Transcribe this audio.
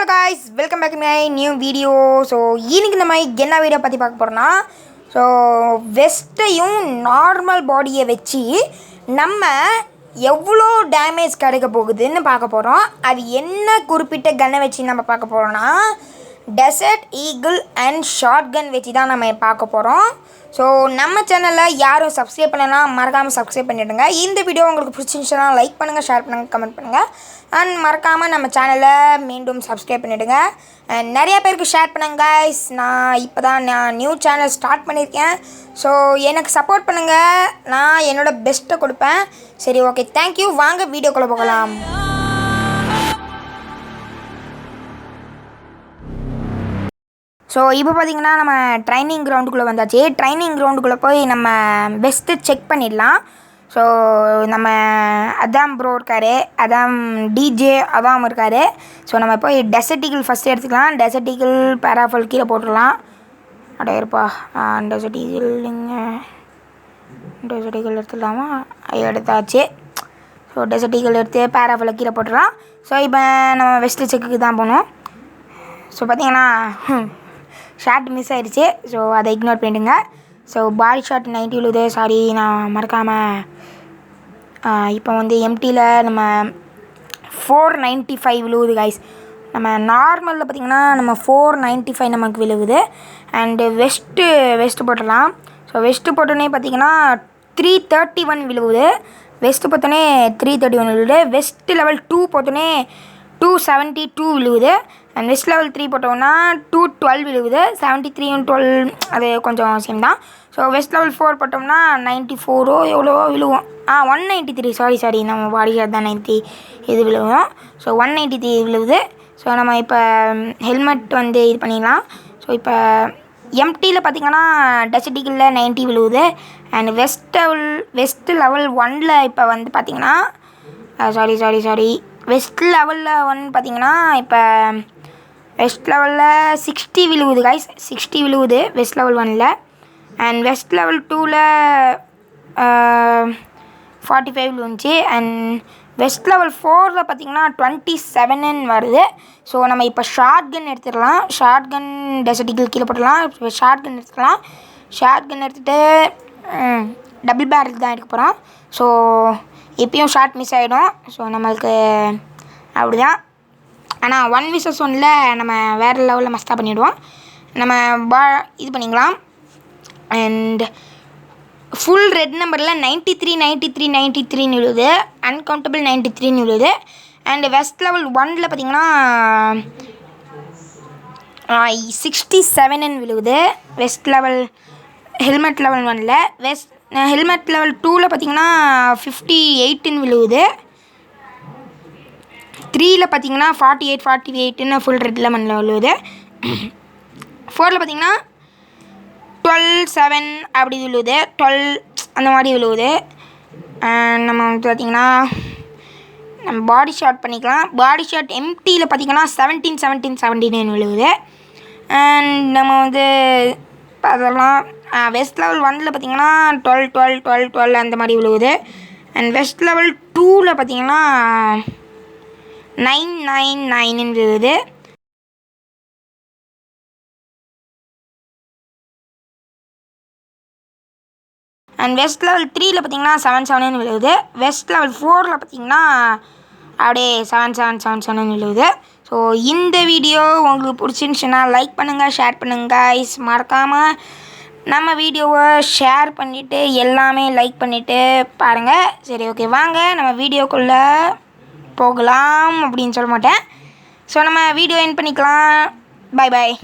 Hello guys, welcome back to my new video. So இன்னைக்கு நம்ம என்ன வீடியோ பற்றி பார்க்க போகிறோன்னா, ஸோ வெஸ்ட்டையும் நார்மல் பாடியை வச்சு நம்ம எவ்வளோ டேமேஜ் கிடைக்க போகுதுன்னு பார்க்க போகிறோம். அது என்ன குறிப்பிட்ட கன்னை வச்சு நம்ம பார்க்க போகிறோன்னா, desert eagle and shotgun வச்சு தான் நம்ம பார்க்க போகிறோம். ஸோ நம்ம சேனலில் யாரும் சப்ஸ்கிரைப் பண்ணலைன்னா மறக்காமல் சப்ஸ்கிரைப் பண்ணிவிடுங்க. இந்த வீடியோ உங்களுக்கு பிடிச்சிருந்துச்சுன்னா லைக் பண்ணுங்கள், ஷேர் பண்ணுங்கள், கமெண்ட் பண்ணுங்கள். அண்ட் மறக்காமல் நம்ம சேனலை மீண்டும் சப்ஸ்கிரைப் பண்ணிவிடுங்க. அண்ட் நிறையா பேருக்கு ஷேர் பண்ணுங்க கைஸ். நான் நியூ சேனல் ஸ்டார்ட் பண்ணியிருக்கேன். ஸோ எனக்கு சப்போர்ட் பண்ணுங்கள், நான் என்னோடய பெஸ்ட்டை கொடுப்பேன். சரி, ஓகே, தேங்க்யூ. வாங்க வீடியோக்குள்ளே போகலாம். ஸோ இப்போ பார்த்திங்கன்னா நம்ம ட்ரைனிங் கிரவுண்டுக்குள்ளே வந்தாச்சு. ட்ரைனிங் கிரவுண்டுக்குள்ளே போய் நம்ம பெஸ்ட்டு செக் பண்ணிடலாம். ஸோ நம்ம அதாம் ப்ரோ இருக்கார், அதாம் டிஜே அதாம் இருக்கார். ஸோ நம்ம போய் டெசர்ட் ஈகிள் ஃபஸ்ட்டு எடுத்துக்கலாம். டெசர்ட் ஈகிள் பேராஃபல் கீழே போட்டுடலாம். இருப்பா, டெசர்ட் ஈகிள் டெசர்ட் ஈகிள் எடுத்துடலாமா? எடுத்தாச்சு. ஸோ டெசர்ட் ஈகிள் எடுத்து பேராஃபலை கீழே போட்டுடலாம். ஸோ இப்போ நம்ம வெஸ்ட்டு செக்குக்கு தான் போகணும். ஸோ பார்த்திங்கன்னா ஷார்ட் மிஸ் ஆகிடுச்சு. ஸோ அதை இக்னோர் பண்ணிவிடுங்க. ஸோ பாடி ஷாட் 90 விழுது. சாரி, நான் மறக்காமல் இப்போ வந்து எம்டியில் நம்ம 495 விழுவுது கைஸ். நம்ம நார்மலில் பார்த்திங்கன்னா நம்ம 495 நமக்கு விழுவுது. அண்டு வெஸ்ட்டு போட்டுடலாம். ஸோ வெஸ்ட்டு போட்டோன்னே பார்த்திங்கன்னா 331 விழுவுது. வெஸ்ட்டு போட்டோன்னே 331 விழுவுது. வெஸ்ட்டு லெவல் 2 போட்டோன்னே 272 விழுவுது. அண்ட் வெஸ்ட் லெவல் 3 போட்டோம்னா 212 விழுவுது. 73 12 அது கொஞ்சம் சேம் தான். ஸோ வெஸ்ட் லெவல் 4 போட்டோம்னா 94 எவ்வளோ விழுவோம். 193 சாரி நம்ம பாடி ஷாட் தான் 90 இது விழுவோம். ஸோ 193 விழுவுது. ஸோ நம்ம இப்போ ஹெல்மெட் வந்து இது பண்ணிடலாம். ஸோ இப்போ எம்டியில் பார்த்திங்கன்னா டெசர்ட் ஈகிளில் 90 விழுவுது. அண்ட் வெஸ்ட் லெவல் 1ல் இப்போ வந்து பார்த்திங்கன்னா சாரி வெஸ்ட் லெவலில் 1 பார்த்திங்கன்னா இப்போ வெஸ்ட் லெவலில் 60 விழுவுது கைஸ். 60 விழுவுது வெஸ்ட் லெவல் 1ல். அண்ட் வெஸ்ட் லெவல் 2ல் 45 விழுந்துச்சு. அண்ட் வெஸ்ட் லெவல் 4ல் பார்த்திங்கன்னா 27 வருது. ஸோ நம்ம இப்போ ஷார்ட் கன் எடுத்துடலாம். ஷார்ட் கன் டெசர்ட் ஈகிள் கீழே போட்டுடலாம். இப்போ ஷார்ட் கன் எடுத்துக்கலாம். ஷார்ட் கன் எடுத்துகிட்டு டபுள் பேரல் தான் எடுக்க போகிறோம். ஸோ இப்பயும் ஷார்ட் மிஸ் ஆகிடும். ஸோ நம்மளுக்கு அப்படி தான். ஆனால் 1 vs 1ல் நம்ம வேறு லெவலில் மஸ்தாக பண்ணிவிடுவோம். நம்ம இது பண்ணிக்கலாம். அண்ட் ஃபுல் ரெட் நம்பரில் 93 விழுது. அன்கவுண்டபிள் 93 விழுது. அண்டு வெஸ்ட் லெவல் 1ல் பார்த்திங்கன்னா 67 விழுவுது. வெஸ்ட் லெவல் ஹெல்மெட் லெவல் 1ல். ஹெல்மெட் லெவல் 2ல் பார்த்திங்கன்னா 58 விழுவுது. 3ல் பார்த்திங்கன்னா 48 ஃபுல் ரெட் லெமனில் விழுவுது. 4ல் பார்த்திங்கன்னா 12 அப்படி விழுவுது. 12 அந்த மாதிரி விழுவுது. நம்ம வந்து பார்த்திங்கன்னா நம்ம பாடி ஷாட் பண்ணிக்கலாம். பாடி ஷாட் எம்டியில் பார்த்திங்கன்னா 17 விழுவுது. அண்ட் நம்ம வந்து அதெல்லாம் வெஸ்ட் லெவல் 1ல் பார்த்திங்கன்னா 12 அந்த மாதிரி விழுவுது. அண்ட் வெஸ்ட் லெவல் 2ல் பார்த்திங்கன்னா 999 விழுவுது. அண்ட் வெஸ்ட் லெவல் 3ல் பார்த்திங்கன்னா 77 விழுவுது. வெஸ்ட் லெவல் 4ல் பார்த்திங்கன்னா அப்படியே 77 விழுவுது. ஸோ இந்த வீடியோ உங்களுக்கு பிடிச்சிருந்துச்சுன்னா லைக் பண்ணுங்கள், ஷேர் பண்ணுங்கள் கைஸ். மறக்காமல் நம்ம வீடியோவை ஷேர் பண்ணிவிட்டு எல்லாமே லைக் பண்ணிவிட்டு பாருங்கள். சரி, ஓகே, வாங்க நம்ம வீடியோக்குள்ளே போகலாம் அப்படின்னு சொல்ல மாட்டேன். ஸோ நம்ம வீடியோ எண்ட் பண்ணிக்கலாம். பாய்.